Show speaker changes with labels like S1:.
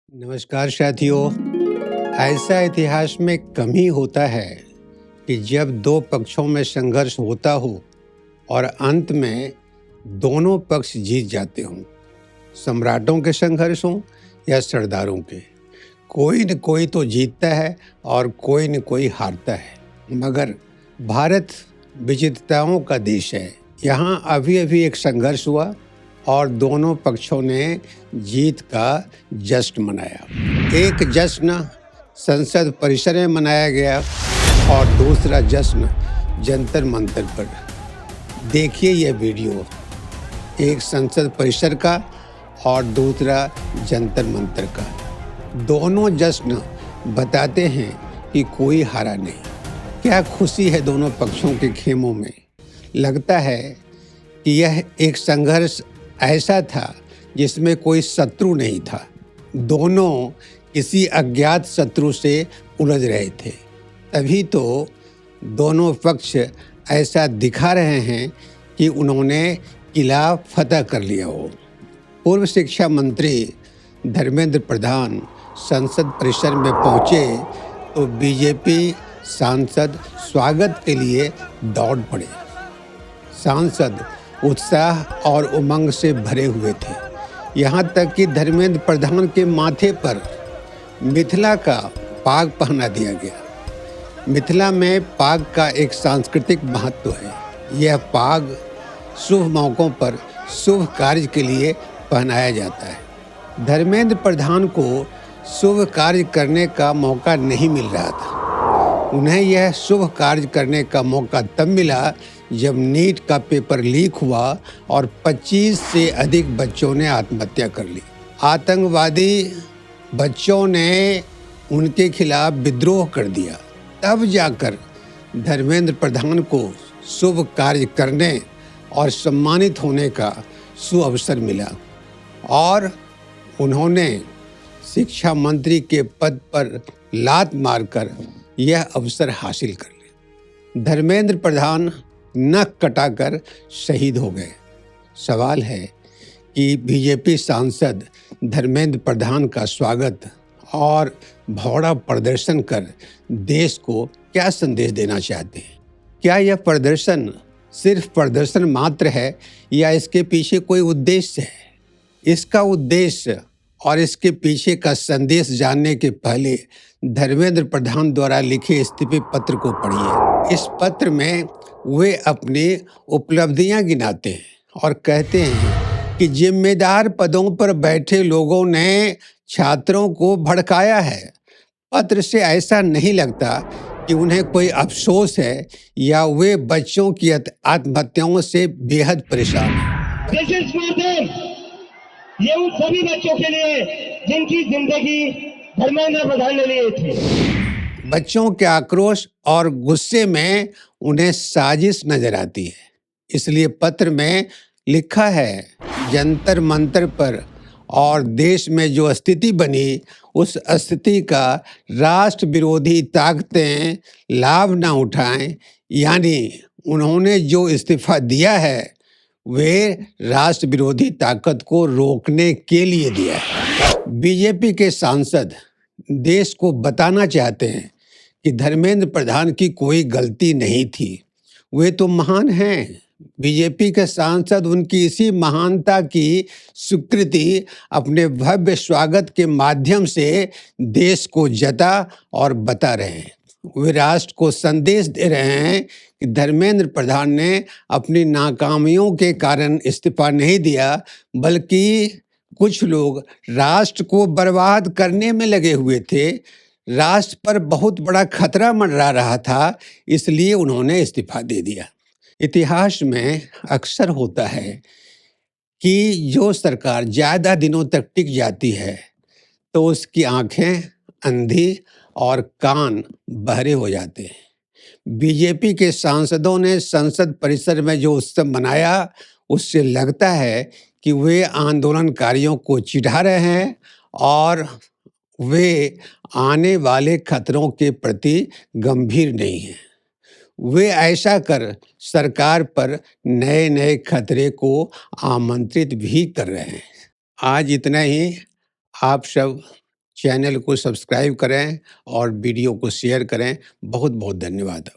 S1: नमस्कार साथियों। ऐसा इतिहास में कम ही होता है कि जब दो पक्षों में संघर्ष होता हो और अंत में दोनों पक्ष जीत जाते हों। सम्राटों के संघर्ष हों या सरदारों के, कोई न कोई तो जीतता है और कोई न कोई हारता है। मगर भारत विचित्रताओं का देश है। यहाँ अभी एक संघर्ष हुआ और दोनों पक्षों ने जीत का जश्न मनाया। एक जश्न संसद परिसर में मनाया गया और दूसरा जश्न जंतर मंतर पर। देखिए यह वीडियो, एक संसद परिसर का और दूसरा जंतर मंतर का। दोनों जश्न बताते हैं कि कोई हारा नहीं। क्या खुशी है दोनों पक्षों के खेमों में। लगता है कि यह एक संघर्ष ऐसा था जिसमें कोई शत्रु नहीं था। दोनों किसी अज्ञात शत्रु से उलझ रहे थे। तभी तो दोनों पक्ष ऐसा दिखा रहे हैं कि उन्होंने किला फतह कर लिया हो। पूर्व शिक्षा मंत्री धर्मेंद्र प्रधान संसद परिसर में पहुंचे तो बीजेपी सांसद स्वागत के लिए दौड़ पड़े। सांसद उत्साह और उमंग से भरे हुए थे। यहाँ तक कि धर्मेंद्र प्रधान के माथे पर मिथिला का पाग पहना दिया गया। मिथिला में पाग का एक सांस्कृतिक महत्व है। यह पाग शुभ मौक़ों पर शुभ कार्य के लिए पहनाया जाता है। धर्मेंद्र प्रधान को शुभ कार्य करने का मौका नहीं मिल रहा था। उन्हें यह शुभ कार्य करने का मौका तब मिला जब नीट का पेपर लीक हुआ और 25 से अधिक बच्चों ने आत्महत्या कर ली। आतंकवादी बच्चों ने उनके खिलाफ विद्रोह कर दिया। तब जाकर धर्मेंद्र प्रधान को शुभ कार्य करने और सम्मानित होने का सुअवसर मिला और उन्होंने शिक्षा मंत्री के पद पर लात मारकर यह अवसर हासिल कर लिया। धर्मेंद्र प्रधान नक कटाकर शहीद हो गए। सवाल है कि बीजेपी सांसद धर्मेंद्र प्रधान का स्वागत और भौड़ा प्रदर्शन कर देश को क्या संदेश देना चाहते हैं। क्या यह प्रदर्शन सिर्फ प्रदर्शन मात्र है या इसके पीछे कोई उद्देश्य है। इसका उद्देश्य और इसके पीछे का संदेश जानने के पहले धर्मेंद्र प्रधान द्वारा लिखे इस्तीफे पत्र को पढ़िए। इस पत्र में वे अपनी उपलब्धियां गिनाते हैं और कहते हैं कि जिम्मेदार पदों पर बैठे लोगों ने छात्रों को भड़काया है। पत्र से ऐसा नहीं लगता कि उन्हें कोई अफसोस है या वे बच्चों की आत्महत्याओं से बेहद परेशान हैं।
S2: ये उन सभी बच्चों के लिए जिनकी जिंदगी धर्मेंद्र प्रधान ने लिए थे।
S1: बच्चों के आक्रोश और गुस्से में उन्हें साजिश नजर आती है। इसलिए पत्र में लिखा है, जंतर मंतर पर और देश में जो स्थिति बनी उस स्थिति का राष्ट्र विरोधी ताकतें लाभ न उठाएं। यानी उन्होंने जो इस्तीफा दिया है वे राष्ट्र विरोधी ताकत को रोकने के लिए दिया है। बीजेपी के सांसद देश को बताना चाहते हैं कि धर्मेंद्र प्रधान की कोई गलती नहीं थी। वे तो महान हैं। बीजेपी के सांसद उनकी इसी महानता की स्वीकृति अपने भव्य स्वागत के माध्यम से देश को जता और बता रहे हैं। वे राष्ट्र को संदेश दे रहे हैं कि धर्मेंद्र प्रधान ने अपनी नाकामियों के कारण इस्तीफा नहीं दिया, बल्कि कुछ लोग राष्ट्र को बर्बाद करने में लगे हुए थे। राष्ट्र पर बहुत बड़ा खतरा मंडरा रहा था, इसलिए उन्होंने इस्तीफा दे दिया। इतिहास में अक्सर होता है कि जो सरकार ज़्यादा दिनों तक टिक जाती है तो उसकी आंखें अंधी और कान बहरे हो जाते हैं। बीजेपी के सांसदों ने संसद परिसर में जो उत्सव मनाया उससे लगता है कि वे आंदोलनकारियों को चिढ़ा रहे हैं और वे आने वाले खतरों के प्रति गंभीर नहीं हैं। वे ऐसा कर सरकार पर नए खतरे को आमंत्रित भी कर रहे हैं। आज इतना ही। आप सब चैनल को सब्सक्राइब करें और वीडियो को शेयर करें। बहुत बहुत धन्यवाद।